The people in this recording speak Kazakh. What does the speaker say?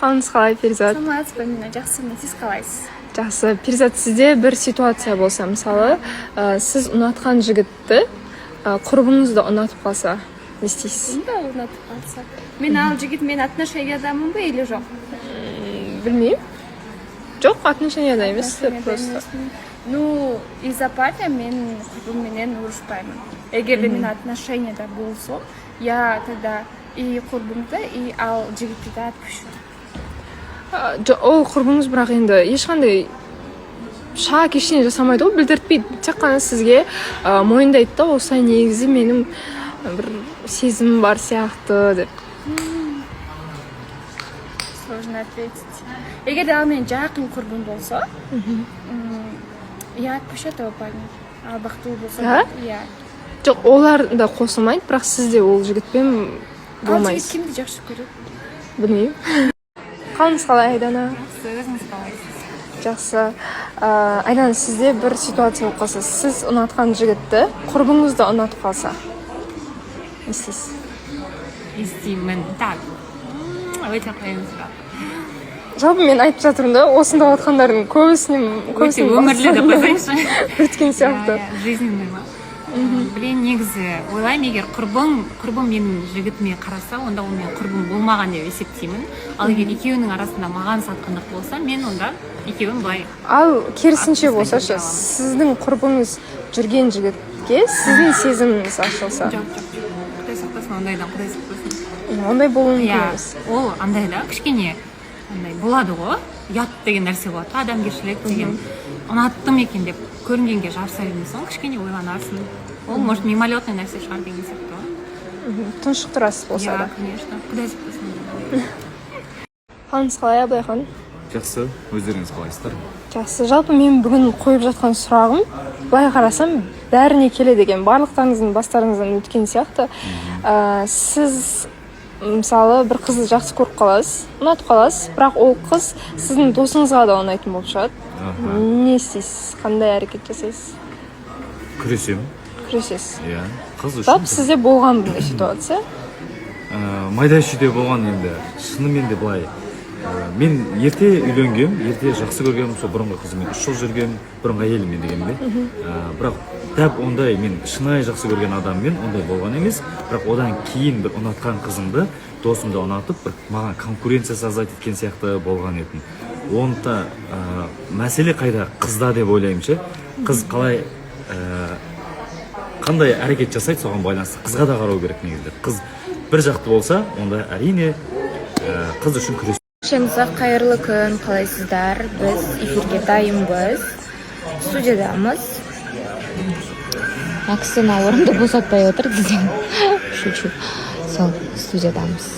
Қалыңыз қалай, Перизат? Саламатсызбы, мен жақсымын, сіз қалайсыз? Жақсы. Перизат, сізде бір ситуация болса, мысалы, сіз ұнатқан жігітті құрбыңызды ұнатып қалса, не істейсіз? Да, ұнатып қалса. Мен ал жігітмен отношениядамын ба или жоқ? Білмеймін. Жоқ, отношенияда емес, просто. Ну, из-за парня мен құрбымменен ұрыспаймын. Егер де мен отношенияда болсам, я тогда и құрбымды, и ал жігітті де отпущу. Ол құрбыңыз бірақ енді ешқандай шақ ештеңе жасамайды ғой, білдіртпейді. Тек қана сізге мойындайды да, осылай негізі менің бір сезімім бар сияқты деп. Сложно ответить. Егер де ал мен жақын құрбым болса, я отпущу этого парня. Ал бақытты болса, я. Жоқ, олар да қосылмайды, бірақ сізде ол жігітпен болмайсыз. Ал жігіт кімді жақсы көреді? Білмеймін. Қалыңыз қалай, Айдана? Өзіңіз қалайсыз? Жақсы. Айдана, сізде бір ситуация болып қалса, сіз ұнатқан жігітті құрбыңызды ұнатып қалса, не істейсіз? Істеймін. Так. Өте қиын сұрақ. Жалпы мен айтып жатырмын да, осында отқандардың көбісінен өмірлі деп қойсайшы. өткен сияқты. Жизненный ма? Блин, негізі ойлаймын, егер құрбым менің жігітіме қараса, онда ол мен құрбым болмаған деп есептеймін. Ал егер екеуінің арасында маған сатқындық болса, мен онда екеуін былай. Ал керісінше болсашы, сіздің құрбыңыз жүрген жігітке сіздің сезіміңіз ашылса. Жоқ. Құдай сақтасын, ондайдан Құдай сақтасын. Ондай болуы мүмкін емес. Ол андай да, кішкене андай болады ғой. Ұят деген нәрсе болады. Адамгершілік деген. Ұнаттым екен деп көрінгенге жарыса бермесең, кішкене ойланарсың. Ол может мимолетный нәрсе шығар деген сияқты ғой. Тұншықтырасыз болса да. Конечно. Құдай сақтасын. Қалыңыз қалай, Абылайхан? Жақсы, өздеріңіз қалайсыздар? Жақсы. Жалпы мен бүгін қойып жатқан сұрағым, былай қарасам, бәріне келеді екен. Барлықтарыңыздың бастарыңыздан өткен сияқты. Сіз мысалы бір қызды жақсы көріп қаласыз, ұнатып қаласыз, бірақ ол қыз сіздің досыңызға да ұнайтын болып шығады. Не істейсіз? Қандай әрекет жасайсыз? Күресемін. Күресесіз. Иә, қыз үшін. Жалпы сізде болған бұндай ситуация? Майда шүйде болған енді. Шынымен де былай. Мен ерте үйленгем, ерте жақсы көргенім, сол бұрынғы қызыммен 3 жыл жүргем, бұрынғы әйеліммен дегенде. Бірақ дәп ондай мен шынайы жақсы көрген адаммен ондай болған емес. Бірақ одан кейін бір ұнатқан қызымды, досымды ұнатып, бір маған конкуренция создать еткен сияқты болған еді. Онда мәселе қайда? Қызда деп ойлаймын ше. Қыз қалай қандай әрекет жасайды, соған байланысты. Қызға да қарау керек негізі. Қыз бір жақты болса, онда әрине қыз үшін күрес. Баршаңызға қайырлы күн, қалайсыздар? Біз эфирге дайынбыз. Студиядамыз. Аксына орынды босатпай отыр десең. Шучу. Сол студиядамыз.